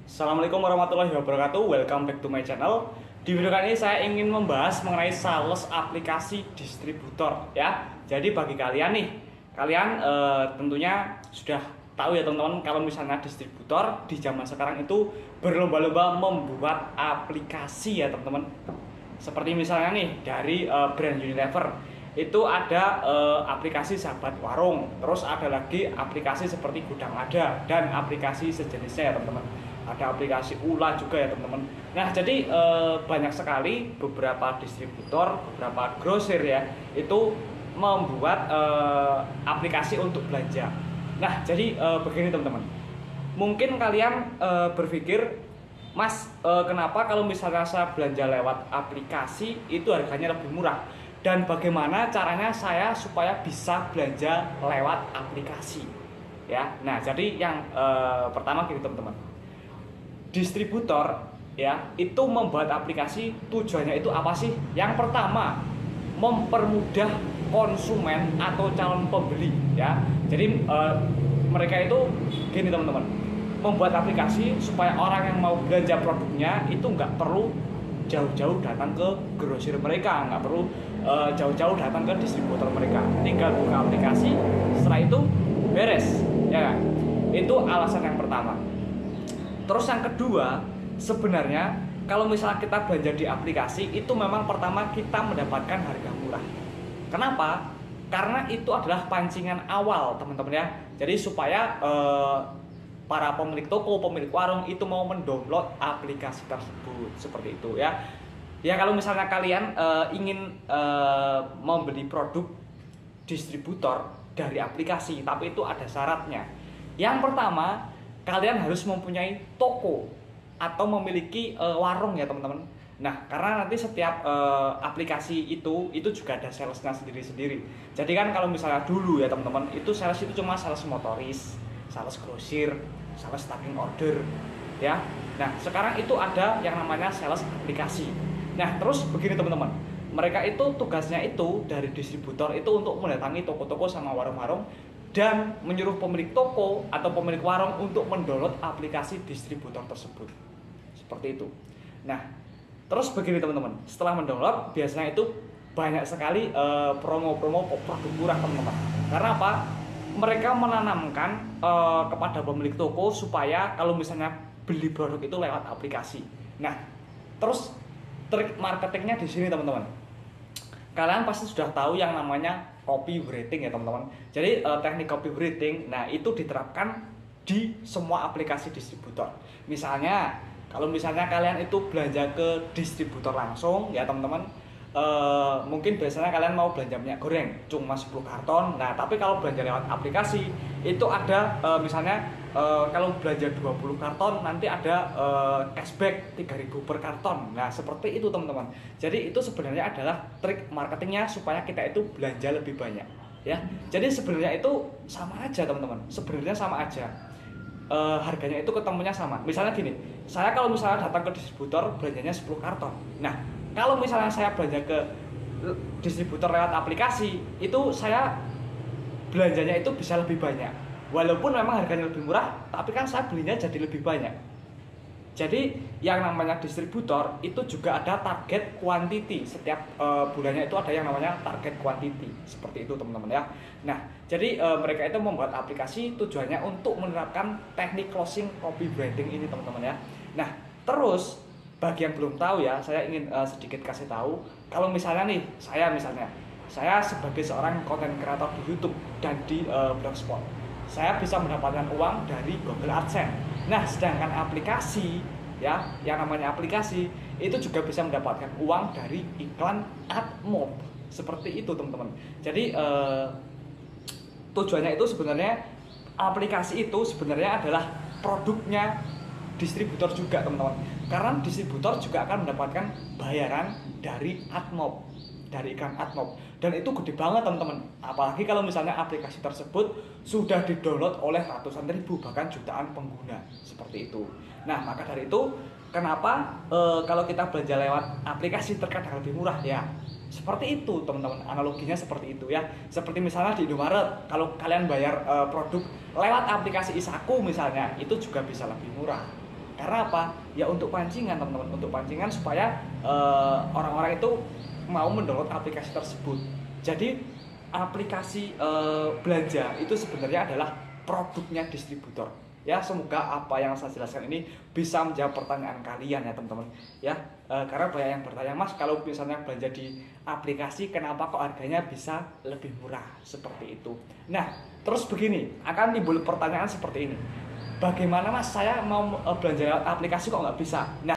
Assalamualaikum warahmatullahi wabarakatuh. Welcome back to my channel. Di video kali ini saya ingin membahas mengenai sales aplikasi distributor ya. Jadi bagi kalian nih, kalian tentunya sudah tahu ya teman-teman, kalau misalnya distributor di zaman sekarang itu berlomba-lomba membuat aplikasi ya teman-teman. Seperti misalnya nih dari brand Unilever itu ada aplikasi sahabat warung, terus ada lagi aplikasi seperti Gudang Ada dan aplikasi sejenisnya ya teman-teman. Ada aplikasi Ula juga ya teman-teman. Nah jadi banyak sekali beberapa distributor, beberapa grosir ya itu membuat aplikasi untuk belanja. Nah jadi begini teman-teman, mungkin kalian berpikir, Mas, kenapa kalau misalnya saya belanja lewat aplikasi itu harganya lebih murah? Dan bagaimana caranya saya supaya bisa belanja lewat aplikasi? Ya, nah jadi yang pertama gini teman-teman, distributor ya itu membuat aplikasi tujuannya itu apa sih? Yang pertama, mempermudah konsumen atau calon pembeli ya. Jadi mereka itu gini teman-teman, membuat aplikasi supaya orang yang mau belanja produknya itu nggak perlu jauh-jauh datang ke grosir mereka, nggak perlu jauh-jauh datang ke distributor mereka, tinggal buka aplikasi, setelah itu beres ya kan? Itu alasan yang pertama. Terus yang kedua, sebenarnya kalau misalnya kita belanja di aplikasi itu memang pertama kita mendapatkan harga murah. Kenapa? Karena itu adalah pancingan awal teman-teman ya. Jadi supaya para pemilik toko, pemilik warung itu mau mendownload aplikasi tersebut, seperti itu ya. Ya kalau misalnya kalian ingin membeli produk distributor dari aplikasi, tapi itu ada syaratnya. Yang pertama, kalian harus mempunyai toko atau memiliki warung ya teman-teman. Nah karena nanti setiap aplikasi itu juga ada salesnya sendiri-sendiri. Jadi kan kalau misalnya dulu ya teman-teman, itu sales itu cuma sales motoris, sales grosir, sales tagging order ya. Nah sekarang itu ada yang namanya sales aplikasi. Nah terus begini teman-teman, mereka itu tugasnya itu dari distributor itu untuk mendatangi toko-toko sama warung-warung dan menyuruh pemilik toko atau pemilik warung untuk mendownload aplikasi distributor tersebut, seperti itu. Nah terus begini teman-teman, setelah mendownload biasanya itu banyak sekali promo-promo produk murah teman-teman. Karena apa? Mereka menanamkan kepada pemilik toko supaya kalau misalnya beli produk itu lewat aplikasi. Nah, terus trik marketingnya di sini teman-teman. Kalian pasti sudah tahu yang namanya copywriting ya teman-teman. Jadi teknik copywriting, nah itu diterapkan di semua aplikasi distributor. Misalnya, kalau misalnya kalian itu belanja ke distributor langsung ya teman-teman, mungkin biasanya kalian mau belanja minyak goreng cuma 10 karton. Nah tapi kalau belanja lewat aplikasi itu ada misalnya kalau belanja 20 karton nanti ada cashback 3.000 per karton. Nah seperti itu teman-teman. Jadi itu sebenarnya adalah trik marketingnya supaya kita itu belanja lebih banyak ya. Jadi sebenarnya itu sama aja teman-teman, sebenarnya sama aja. Harganya itu ketemunya sama. Misalnya gini, saya kalau misalnya datang ke distributor belanjanya 10 karton. Nah kalau misalnya saya belanja ke distributor lewat aplikasi, itu saya belanjanya itu bisa lebih banyak. Walaupun memang harganya lebih murah, tapi kan saya belinya jadi lebih banyak. Jadi yang namanya distributor itu juga ada target quantity. Setiap bulannya itu ada yang namanya target quantity. Seperti itu teman-teman ya. Nah, jadi mereka itu membuat aplikasi tujuannya untuk menerapkan teknik closing copywriting ini teman-teman ya. Nah, terus bagi yang belum tahu ya, saya ingin sedikit kasih tahu. Kalau misalnya nih, saya sebagai seorang content creator di YouTube dan di Blogspot, saya bisa mendapatkan uang dari Google AdSense. Nah, sedangkan aplikasi ya, yang namanya aplikasi itu juga bisa mendapatkan uang dari iklan AdMob. Seperti itu teman-teman. Jadi tujuannya itu sebenarnya aplikasi itu sebenarnya adalah produknya distributor juga teman-teman, karena distributor juga akan mendapatkan bayaran dari AdMob, dari iklan AdMob, dan itu gede banget teman-teman. Apalagi kalau misalnya aplikasi tersebut sudah didownload oleh ratusan ribu bahkan jutaan pengguna, seperti itu. Nah maka dari itu kenapa kalau kita belanja lewat aplikasi terkadang lebih murah ya, seperti itu teman-teman, analoginya seperti itu ya. Seperti misalnya di Indomaret, kalau kalian bayar produk lewat aplikasi Isaku misalnya, itu juga bisa lebih murah Karena apa? Ya untuk pancingan teman-teman, untuk pancingan supaya orang-orang itu mau mendownload aplikasi tersebut. Jadi aplikasi belanja itu sebenarnya adalah produknya distributor. Ya, semoga apa yang saya jelaskan ini bisa menjawab pertanyaan kalian ya teman-teman. Ya, karena banyak yang bertanya, Mas, kalau misalnya belanja di aplikasi, kenapa kok harganya bisa lebih murah seperti itu? Nah, terus begini, akan timbul pertanyaan seperti ini. Bagaimana Mas, saya mau belanja aplikasi kok nggak bisa? Nah,